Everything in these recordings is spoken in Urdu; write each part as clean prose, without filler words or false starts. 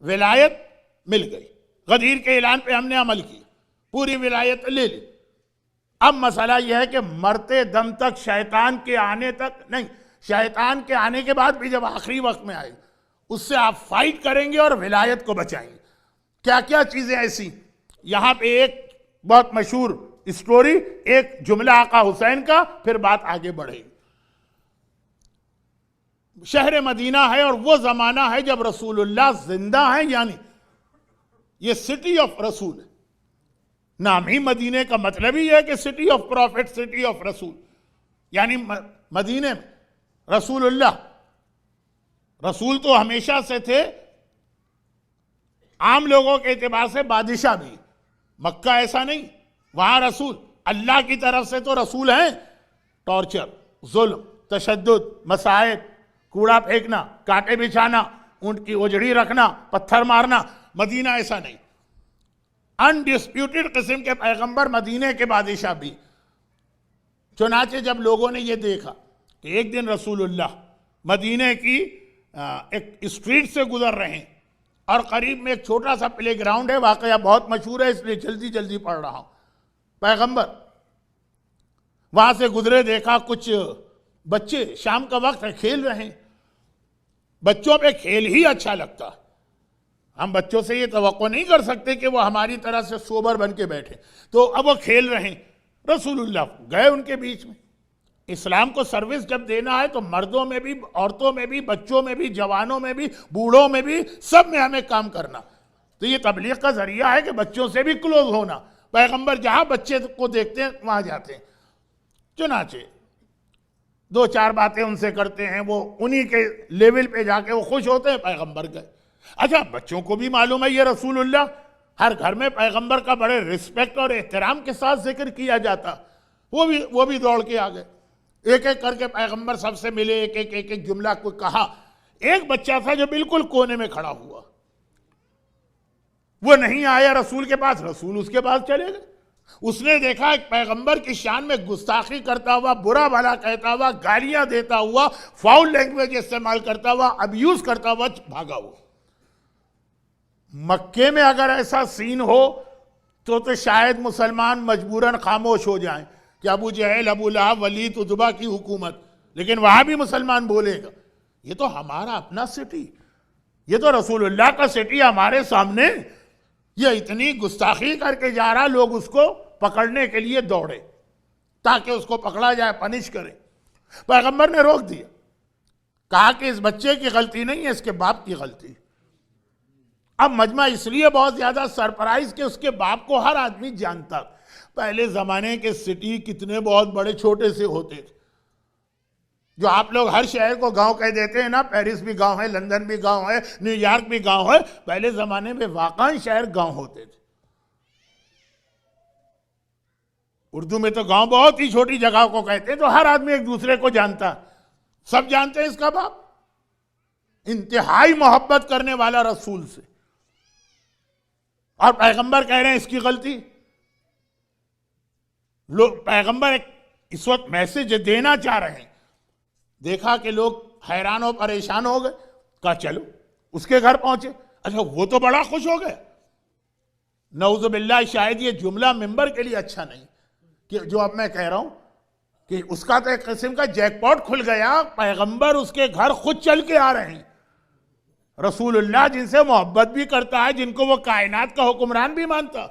ولایت مل گئی، غدیر کے اعلان پہ ہم نے عمل کیا، پوری ولایت لے لی۔ اب مسئلہ یہ ہے کہ مرتے دم تک، شیطان کے آنے تک نہیں، شیطان کے آنے کے بعد بھی جب آخری وقت میں آئے اس سے آپ فائٹ کریں گے اور ولایت کو بچائیں گے۔ کیا کیا چیزیں ایسی؟ یہاں پہ ایک بہت مشہور اسٹوری، ایک جملہ آقا حسین کا، پھر بات آگے بڑھے گی۔ شہر مدینہ ہے اور وہ زمانہ ہے جب رسول اللہ زندہ ہیں، یعنی یہ سٹی آف رسول ہے۔ نام ہی مدینے کا مطلب ہی ہے کہ city of prophet, city of رسول، یعنی مدینے میں رسول اللہ، رسول تو ہمیشہ سے تھے، عام لوگوں کے اعتبار سے بادشاہ بھی، مکہ ایسا نہیں، وہاں رسول اللہ کی طرف سے تو رسول ہیں۔ ٹارچر، ظلم، تشدد، مصائب، کوڑا پھینکنا، کانٹے بچھانا، اونٹ کی اجڑی رکھنا، پتھر مارنا، مدینہ ایسا نہیں، انڈسپیوٹڈ قسم کے پیغمبر، مدینے کے بادشاہ بھی۔ چنانچہ جب لوگوں نے یہ دیکھا کہ ایک دن رسول اللہ مدینے کی ایک اسٹریٹ سے گزر رہے ہیں اور قریب میں ایک چھوٹا سا پلے گراؤنڈ ہے، واقعہ بہت مشہور ہے اس لیے جلدی جلدی پڑھ رہا ہوں۔ پیغمبر وہاں سے گزرے، دیکھا کچھ بچے، شام کا وقت ہے، کھیل رہے ہیں۔ بچوں پہ کھیل ہی اچھا لگتا ہے، ہم بچوں سے یہ توقع نہیں کر سکتے کہ وہ ہماری طرح سے سوبر بن کے بیٹھے، تو اب وہ کھیل رہے ہیں۔ رسول اللہ گئے ان کے بیچ میں۔ اسلام کو سروس جب دینا ہے تو مردوں میں بھی، عورتوں میں بھی، بچوں میں بھی، جوانوں میں بھی، بوڑھوں میں بھی، سب میں ہمیں کام کرنا۔ تو یہ تبلیغ کا ذریعہ ہے کہ بچوں سے بھی کلوز ہونا۔ پیغمبر جہاں بچے کو دیکھتے ہیں وہاں جاتے ہیں۔ چنانچہ دو چار باتیں ان سے کرتے ہیں، وہ انہی کے لیول پہ جا کے وہ خوش ہوتے ہیں، پیغمبر گئے۔ اچھا، بچوں کو بھی معلوم ہے یہ رسول اللہ، ہر گھر میں پیغمبر کا بڑے رسپیکٹ اور احترام کے ساتھ ذکر کیا جاتا، وہ بھی دوڑ کے آ گئے، ایک ایک کر کے پیغمبر سب سے ملے، ایک جملہ کو کہا۔ ایک بچہ تھا جو بالکل کونے میں کھڑا ہوا، وہ نہیں آیا رسول کے پاس، رسول اس کے پاس چلے گئے۔ اس نے دیکھا ایک پیغمبر کی شان میں گستاخی کرتا ہوا، برا بھلا کہتا ہوا، گالیاں دیتا ہوا، فاؤل لینگویج استعمال کرتا ہوا، ابیوز کرتا ہوا بھاگا ہوا۔ مکے میں اگر ایسا سین ہو تو شاید مسلمان مجبوراً خاموش ہو جائیں کہ ابو جہل، ابو لہب، ولید، عتبہ کی حکومت، لیکن وہاں بھی مسلمان بولے گا یہ تو ہمارا اپنا سٹی، یہ تو رسول اللہ کا سٹی ہمارے سامنے، یہ اتنی گستاخی کر کے جا رہا، لوگ اس کو پکڑنے کے لیے دوڑے تاکہ اس کو پکڑا جائے، پنش کرے۔ پیغمبر نے روک دیا، کہا کہ اس بچے کی غلطی نہیں ہے، اس کے باپ کی غلطی۔ اب مجمع اس لیے بہت زیادہ سرپرائز کہ اس کے باپ کو ہر آدمی جانتا۔ پہلے زمانے کے سٹی کتنے بہت بڑے چھوٹے سے ہوتے تھے، جو آپ لوگ ہر شہر کو گاؤں کہہ دیتے ہیں نا، پیرس بھی گاؤں ہے، لندن بھی گاؤں ہے، نیو یارک بھی گاؤں ہے، پہلے زمانے میں واقعی شہر گاؤں ہوتے تھے۔ اردو میں تو گاؤں بہت ہی چھوٹی جگہ کو کہتے ہیں، تو ہر آدمی ایک دوسرے کو جانتا، سب جانتے ہیں اس کا باپ۔ انتہائی محبت کرنے والا رسول سے، اور پیغمبر کہہ رہے ہیں اس کی غلطی۔ پیغمبر اس وقت میسج دینا چاہ رہے ہیں، دیکھا کہ لوگ حیران و پریشان ہو گئے، کہا چلو اس کے گھر پہنچے۔ اچھا، وہ تو بڑا خوش ہو گئے۔ نعوذ باللہ، شاید یہ جملہ ممبر کے لیے اچھا نہیں کہ جو اب میں کہہ رہا ہوں، کہ اس کا تو ایک قسم کا جیک پاٹ کھل گیا، پیغمبر اس کے گھر خود چل کے آ رہے ہیں۔ رسول اللہ جن سے محبت بھی کرتا ہے، جن کو وہ کائنات کا حکمران بھی مانتا،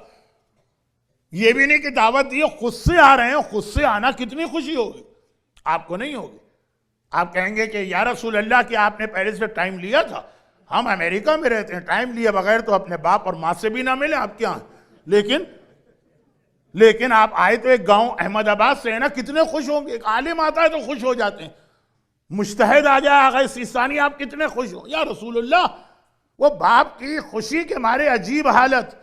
یہ بھی نہیں کہ دعوت دی خود سے آ رہے ہیں۔ خود سے آنا کتنی خوشی ہوگی، آپ کو نہیں ہوگی۔ آپ کہیں گے کہ یا رسول اللہ کہ آپ نے پہلے سے ٹائم لیا تھا، ہم امریکہ میں رہتے ہیں، ٹائم لیے بغیر تو اپنے باپ اور ماں سے بھی نہ ملے، آپ کیا ہیں؟ لیکن آپ آئے تو ایک گاؤں احمد آباد سے ہے نا، کتنے خوش ہوں گے۔ ایک عالم آتا ہے تو خوش ہو جاتے ہیں، مجتہد آ جائے آغا سیستانی، آپ کتنے خوش ہوں۔ یا رسول اللہ، وہ باپ کی خوشی کے مارے عجیب حالت۔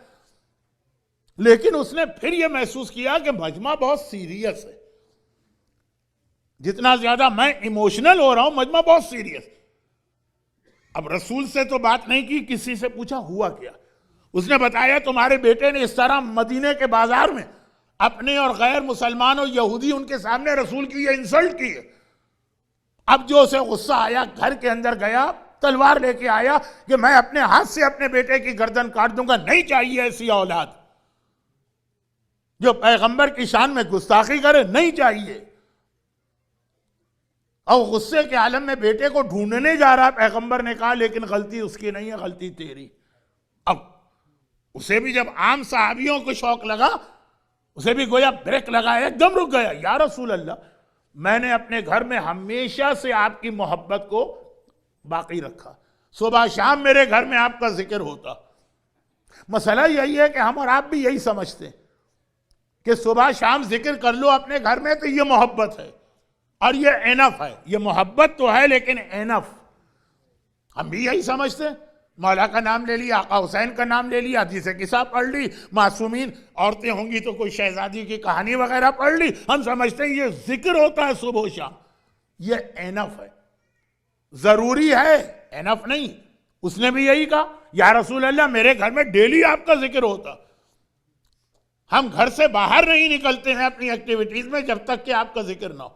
لیکن اس نے پھر یہ محسوس کیا کہ مجمع بہت سیریس ہے، جتنا زیادہ میں ایموشنل ہو رہا ہوں، مجمع بہت سیریس۔ اب رسول سے تو بات نہیں کی، کسی سے پوچھا ہوا کیا۔ اس نے بتایا تمہارے بیٹے نے اس طرح مدینے کے بازار میں اپنے اور غیر مسلمان اور یہودی ان کے سامنے رسول کی یہ انسلٹ کی ہے۔ اب جو اسے غصہ آیا، گھر کے اندر گیا، تلوار لے کے آیا کہ میں اپنے ہاتھ سے اپنے بیٹے کی گردن کاٹ دوں گا. نہیں چاہیے ایسی اولاد جو پیغمبر کی شان میں گستاخی کرے, نہیں چاہیے. اور غصے کے عالم میں بیٹے کو ڈھونڈنے جا رہا, پیغمبر نے کہا لیکن غلطی اس کی نہیں ہے, غلطی تیری. اب اسے بھی جب عام صحابیوں کو شوق لگا, اسے بھی گویا بریک لگایا, ایک دم رک گیا. یا رسول اللہ, میں نے اپنے گھر میں ہمیشہ سے آپ کی محبت کو باقی رکھا, صبح شام میرے گھر میں آپ کا ذکر ہوتا. مسئلہ یہی ہے کہ ہم اور آپ بھی یہی سمجھتے ہیں کہ صبح شام ذکر کر لو اپنے گھر میں تو یہ محبت ہے اور یہ انف ہے. یہ محبت تو ہے لیکن انف, ہم بھی یہی سمجھتے ہیں. مولا کا نام لے لیا, آقا حسین کا نام لے لیا, حدیث قصہ پڑھ لی, معصومین عورتیں ہوں گی تو کوئی شہزادی کی کہانی وغیرہ پڑھ لی, ہم سمجھتے ہیں یہ ذکر ہوتا ہے صبح و شام. یہ انف ہے, ضروری ہے, انف نہیں. اس نے بھی یہی کہا, یا رسول اللہ میرے گھر میں ڈیلی آپ کا ذکر ہوتا, ہم گھر سے باہر نہیں نکلتے ہیں اپنی ایکٹیویٹیز میں جب تک کہ آپ کا ذکر نہ ہو.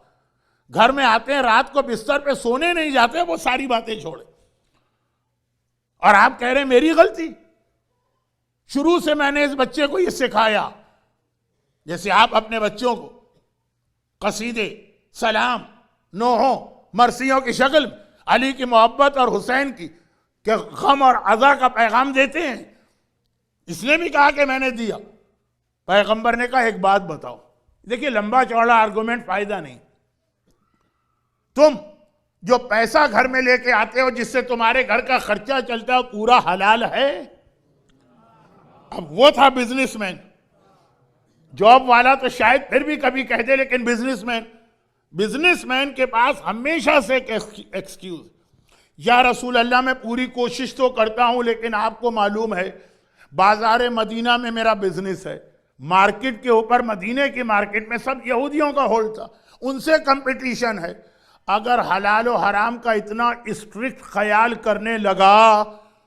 گھر میں آتے ہیں, رات کو بستر پہ سونے نہیں جاتے, وہ ساری باتیں چھوڑے. اور آپ کہہ رہے ہیں میری غلطی. شروع سے میں نے اس بچے کو یہ سکھایا, جیسے آپ اپنے بچوں کو قصیدے, سلام, نوحوں, مرثیوں کی شکل میں علی کی محبت اور حسین کی کہ غم اور عزا کا پیغام دیتے ہیں. اس نے بھی کہا کہ میں نے دیا. پیغمبر نے کہا ایک بات بتاؤ. دیکھیے لمبا چوڑا آرگومنٹ فائدہ نہیں. تم جو پیسہ گھر میں لے کے آتے ہو جس سے تمہارے گھر کا خرچہ چلتا ہے پورا حلال ہے؟ اب وہ تھا بزنس مین. جاب والا تو شاید پھر بھی کبھی کہہ دے, لیکن بزنس مین کے پاس ہمیشہ سے ایکسکیوز, یا رسول اللہ میں پوری کوشش تو کرتا ہوں لیکن آپ کو معلوم ہے بازار مدینہ میں میرا بزنس ہے, مارکیٹ کے اوپر, مدینے کی مارکیٹ میں سب یہودیوں کا ہولڈ تھا, ان سے کمپٹیشن ہے. اگر حلال و حرام کا اتنا اسٹرکٹ خیال کرنے لگا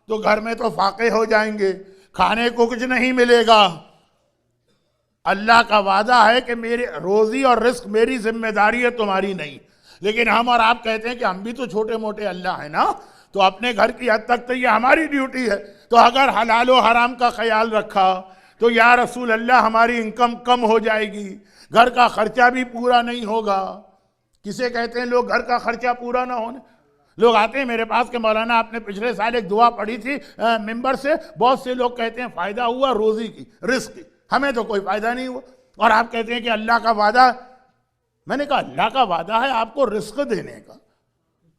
تو گھر میں تو فاقے ہو جائیں گے, کھانے کو کچھ نہیں ملے گا. اللہ کا وعدہ ہے کہ میری روزی اور رزق میری ذمہ داری ہے, تمہاری نہیں. لیکن ہم اور آپ کہتے ہیں کہ ہم بھی تو چھوٹے موٹے اللہ ہیں نا, تو اپنے گھر کی حد تک تو یہ ہماری ڈیوٹی ہے. تو اگر حلال و حرام کا خیال رکھا تو یا رسول اللہ ہماری انکم کم ہو جائے گی, گھر کا خرچہ بھی پورا نہیں ہوگا. کسے کہتے ہیں لوگ گھر کا خرچہ پورا نہ ہونے؟ لوگ آتے ہیں میرے پاس کہ مولانا آپ نے پچھلے سال ایک دعا پڑھی تھی ممبر سے, بہت سے لوگ کہتے ہیں فائدہ ہوا روزی کی, رزق کی, ہمیں تو کوئی فائدہ نہیں ہوا. اور آپ کہتے ہیں کہ اللہ کا وعدہ. میں نے کہا اللہ کا وعدہ ہے آپ کو رزق دینے کا,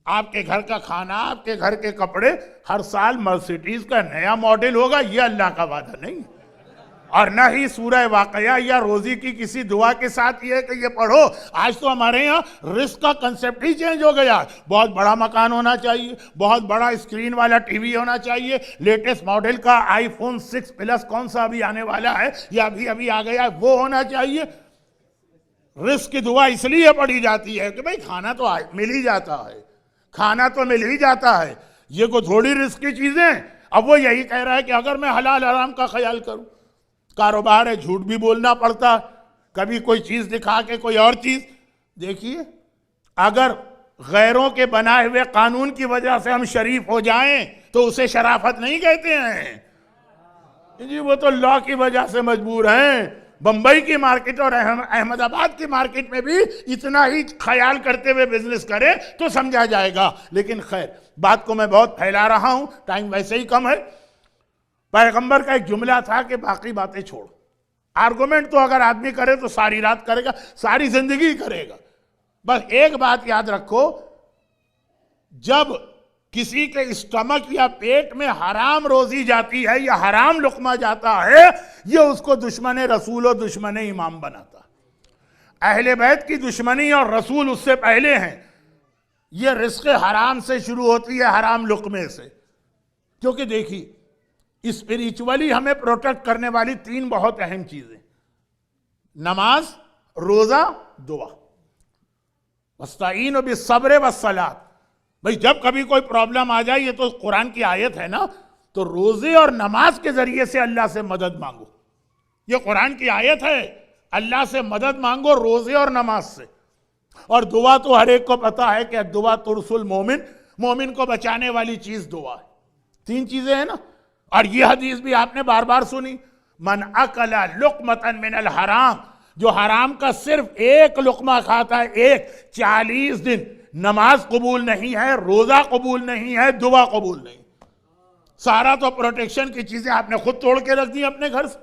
آپ کے گھر کا کھانا, آپ کے گھر کے کپڑے, ہر سال مرسیڈیز کا نیا ماڈل ہوگا, یہ اللہ کا وعدہ نہیں. اور نہ ہی سورہ واقعہ یا روزی کی کسی دعا کے ساتھ یہ کہ یہ پڑھو. آج تو ہمارے یہاں رزق کا کنسیپٹ ہی چینج ہو گیا. بہت بڑا مکان ہونا چاہیے, بہت بڑا اسکرین والا ٹی وی ہونا چاہیے, لیٹسٹ ماڈل کا آئی فون 6 پلس کون سا ابھی آنے والا ہے یا ابھی آ گیا ہے وہ ہونا چاہیے. رزق کی دعا اس لیے پڑھی جاتی ہے کہ بھئی کھانا تو مل ہی جاتا ہے, کھانا تو مل ہی جاتا ہے, یہ کوئی تھوڑی رزق کی چیزیں. اب وہ یہی کہہ رہا ہے کہ اگر میں حلال حرام کا خیال کروں, کاروبار ہے, جھوٹ بھی بولنا پڑتا, کبھی کوئی چیز دکھا کے کوئی اور چیز. دیکھیے اگر غیروں کے بنائے ہوئے قانون کی وجہ سے ہم شریف ہو جائیں تو اسے شرافت نہیں کہتے ہیں جی, وہ تو لا کی وجہ سے مجبور ہیں. بمبئی کی مارکیٹ اور احمد آباد کی مارکیٹ میں بھی اتنا ہی خیال کرتے ہوئے بزنس کرے تو سمجھا جائے گا. لیکن خیر, بات کو میں بہت پھیلا رہا ہوں, ٹائم ویسے ہی کم ہے. پیغمبر کا ایک جملہ تھا کہ باقی باتیں چھوڑ. آرگومنٹ تو اگر آدمی کرے تو ساری رات کرے گا, ساری زندگی کرے گا. بس ایک بات یاد رکھو, جب کسی کے اسٹمک یا پیٹ میں حرام روزی جاتی ہے یا حرام لقمہ جاتا ہے, یہ اس کو دشمن رسول و دشمن امام بناتا. اہل بیت کی دشمنی اور رسول اس سے پہلے ہیں. یہ رزق حرام سے شروع ہوتی ہے, حرام لقمے سے. کیونکہ دیکھیے اسپریچولی ہمیں پروٹیکٹ کرنے والی 3 بہت اہم چیزیں: نماز, روزہ, دعا. وَاسْتَعِينُوا بِالصَّبْرِ وَالصَّلَاةِ. بھئی جب کبھی کوئی پرابلم آ جائے, یہ تو قرآن کی آیت ہے نا, تو روزے اور نماز کے ذریعے سے اللہ سے مدد مانگو. یہ قرآن کی آیت ہے, اللہ سے مدد مانگو روزے اور نماز سے. اور دعا تو ہر ایک کو پتا ہے کہ دعا ترس المومن مومن کو بچانے والی چیز دعا ہے. 3 چیزیں ہیں نا. اور یہ حدیث بھی آپ نے بار بار سنی، من اکل لقمۃ من الحرام، جو حرام کا صرف ایک لقمہ کھاتا ہے، 40 دن نماز قبول نہیں ہے، روزہ قبول نہیں ہے، دعا قبول نہیں. سارا تو پروٹیکشن کی چیزیں آپ نے خود توڑ کے رکھ دی اپنے گھر سے.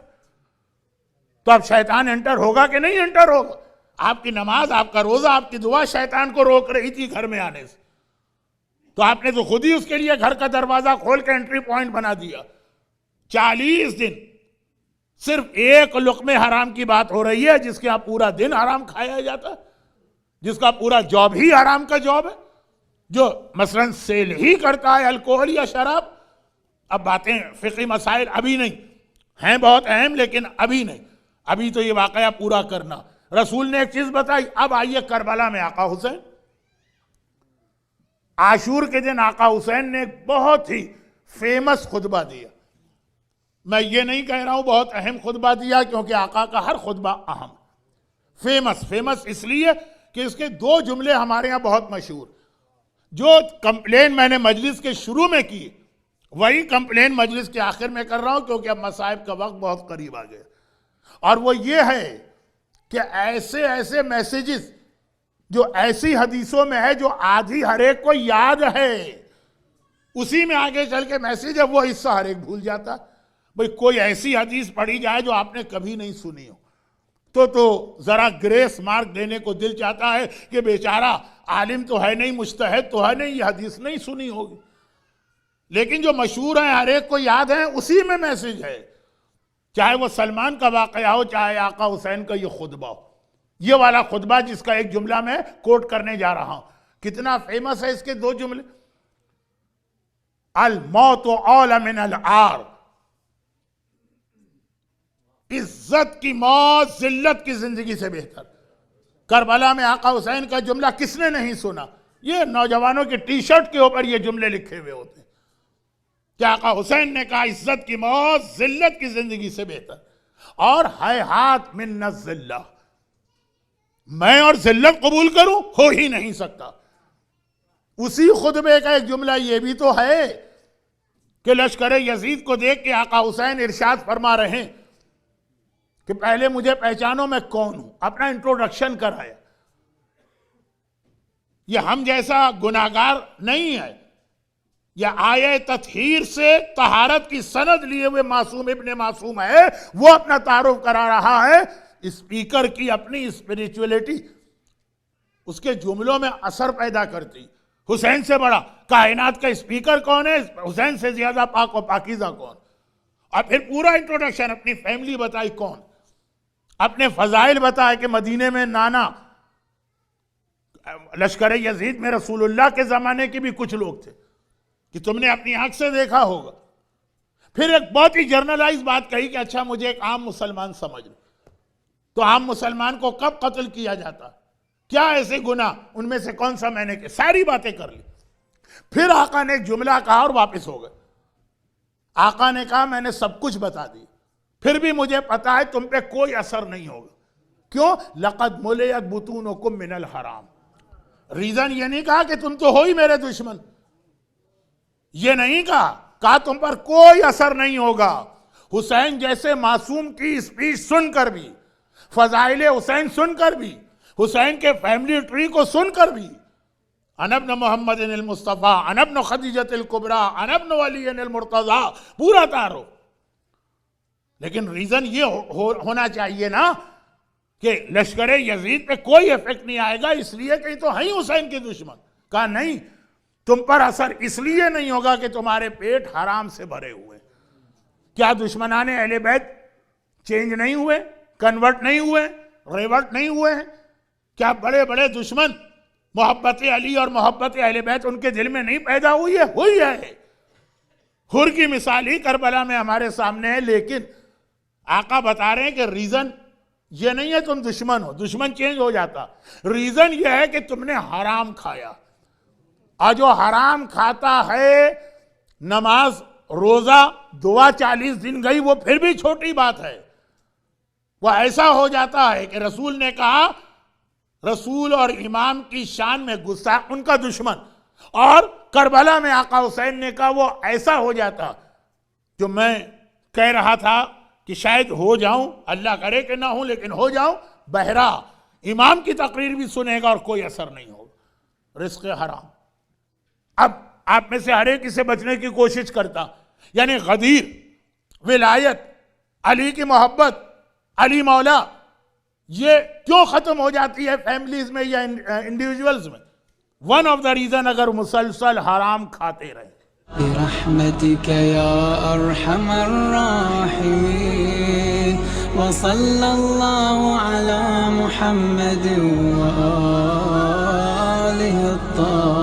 تو اب شیطان انٹر ہوگا کہ نہیں انٹر ہوگا؟ آپ کی نماز، آپ کا روزہ، آپ کی دعا شیطان کو روک رہی تھی گھر میں آنے سے. تو آپ نے تو خود ہی اس کے لیے گھر کا دروازہ کھول کے انٹری پوائنٹ بنا دیا. 40 دن صرف ایک لقمے حرام کی بات ہو رہی ہے، جس کے آپ پورا دن حرام کھایا جاتا ہے، جس کا پورا جاب ہی حرام کا جاب ہے، جو مثلا سیل ہی کرتا ہے الکوہل یا شراب. اب باتیں فقہی مسائل ابھی نہیں ہیں، بہت اہم، لیکن ابھی نہیں. ابھی تو یہ واقعہ پورا کرنا. رسول نے ایک چیز بتائی. اب آئیے کربلا میں آقا حسین. عاشور کے دن آقا حسین نے ایک بہت ہی فیمس خطبہ دیا. میں یہ نہیں کہہ رہا ہوں بہت اہم خطبہ دیا، کیونکہ آقا کا ہر خطبہ اہم. فیمس اس لیے کہ اس کے 2 جملے ہمارے ہاں بہت مشہور. جو کمپلین میں نے مجلس کے شروع میں کی، وہی کمپلین مجلس کے آخر میں کر رہا ہوں، کیونکہ اب مصائب کا وقت بہت قریب آ گیا. اور وہ یہ ہے کہ ایسے میسیجز جو ایسی حدیثوں میں ہے جو آدھی ہر ایک کو یاد ہے، اسی میں آگے چل کے میسیج ہے، وہ حصہ ہر ایک بھول جاتا. بھئی کوئی ایسی حدیث پڑھی جائے جو آپ نے کبھی نہیں سنی ہو تو ذرا گریس مارک دینے کو دل چاہتا ہے کہ بیچارہ عالم تو ہے نہیں، مجتہد تو ہے نہیں، یہ حدیث نہیں سنی ہوگی. لیکن جو مشہور ہیں، ہر ایک کو یاد ہیں، اسی میں میسیج ہے. چاہے وہ سلمان کا واقعہ ہو، چاہے آقا حسین کا یہ خطبہ ہو. یہ والا خطبہ جس کا ایک جملہ میں کوٹ کرنے جا رہا ہوں، کتنا فیمس ہے اس کے 2 جملے. الموت اول من العار، عزت کی موت ذلت کی زندگی سے بہتر. کربلا میں آقا حسین کا جملہ کس نے نہیں سنا؟ یہ نوجوانوں کی ٹی شرٹ کے اوپر یہ جملے لکھے ہوئے ہوتے ہیں کہ آقا حسین نے کہا عزت کی موت ذلت کی زندگی سے بہتر. اور ہیہات من الذلہ، میں اور ذلت قبول کروں، ہو ہی نہیں سکتا. اسی خطبے کا ایک جملہ یہ بھی تو ہے کہ لشکر یزید کو دیکھ کے آقا حسین ارشاد فرما رہے ہیں کہ پہلے مجھے پہچانو میں کون ہوں. اپنا انٹروڈکشن کرایا. یہ ہم جیسا گناہگار نہیں ہے، یہ آیہ تطہیر سے طہارت کی سند لیے ہوئے معصوم ابن معصوم ہے. وہ اپنا تعارف کرا رہا ہے. اسپیکر کی اپنی اسپریچولیٹی اس کے جملوں میں اثر پیدا کرتی. حسین سے بڑا کائنات کا اسپیکر کون ہے؟ حسین سے زیادہ پاک و پاکیزہ کون؟ اور پھر پورا انٹروڈکشن، اپنی فیملی بتائی کون، اپنے فضائل بتائے کہ مدینے میں نانا لشکر یزید میں رسول اللہ کے زمانے کے بھی کچھ لوگ تھے کہ تم نے اپنی آنکھ سے دیکھا ہوگا. پھر ایک بہت ہی جرنلائز بات کہی کہ اچھا مجھے ایک عام مسلمان سمجھ لو. تو عام مسلمان کو کب قتل کیا جاتا، کیا ایسے گناہ، ان میں سے کون سا میں نے کہ ساری باتیں کر لی. پھر آقا نے ایک جملہ کہا اور واپس ہو گئے. آقا نے کہا میں نے سب کچھ بتا دی، پھر بھی مجھے پتا ہے تم پہ کوئی اثر نہیں ہوگا. کیوں؟ لقد ملئت بطونکم من الحرام. ریزن یہ نہیں کہا کہ تم تو ہو ہی میرے دشمن، یہ نہیں کہا تم پر کوئی اثر نہیں ہوگا. حسین جیسے معصوم کی اسپیچ سن کر بھی، فضائل حسین سن کر بھی، حسین کے فیملی ٹری کو سن کر بھی، انا ابن محمد المصطفیٰ، انا ابن خدیجۃ الکبریٰ، انا ابن علی المرتضیٰ، پورا تعارف. لیکن ریزن یہ ہونا چاہیے نا کہ لشکر یزید پہ کوئی ایفیکٹ نہیں آئے گا اس لیے کہ تو ہیں حسین کے دشمن. کہا نہیں، تم پر اثر اس لیے نہیں ہوگا کہ تمہارے پیٹ حرام سے بھرے ہوئے. کیا دشمنان اہل بیت چینج نہیں ہوئے، کنورٹ نہیں ہوئے، ریورٹ نہیں ہوئے ہیں؟ کیا بڑے بڑے دشمن محبت علی اور محبت اہل بیت ان کے دل میں نہیں پیدا ہوئی ہے؟ ہوئی ہے. حر کی مثال ہی کربلا میں ہمارے سامنے ہے. لیکن آقا بتا رہے ہیں کہ ریزن یہ نہیں ہے تم دشمن ہو، دشمن چینج ہو جاتا. ریزن یہ ہے کہ تم نے حرام کھایا، اور جو حرام کھاتا ہے، نماز روزہ دعا 40 دن گئی وہ پھر بھی چھوٹی بات ہے. وہ ایسا ہو جاتا ہے کہ رسول نے کہا رسول اور امام کی شان میں گستاخ ان کا دشمن، اور کربلا میں آقا حسین نے کہا وہ ایسا ہو جاتا جو میں کہہ رہا تھا کہ شاید ہو جاؤں، اللہ کرے کہ نہ ہوں لیکن ہو جاؤں بہرا، امام کی تقریر بھی سنے گا اور کوئی اثر نہیں ہوگا۔ رزق حرام۔ اب آپ میں سے ہر ایک اسے بچنے کی کوشش کرتا، یعنی غدیر، ولایت، علی کی محبت، علی مولا، یہ کیوں ختم ہو جاتی ہے فیملیز میں یا انڈیویجولز میں؟ ون آف دا ریزن اگر مسلسل حرام کھاتے رہے۔ برحمتك يا أرحم الراحمين وصلى الله على محمد وآله الطاهرين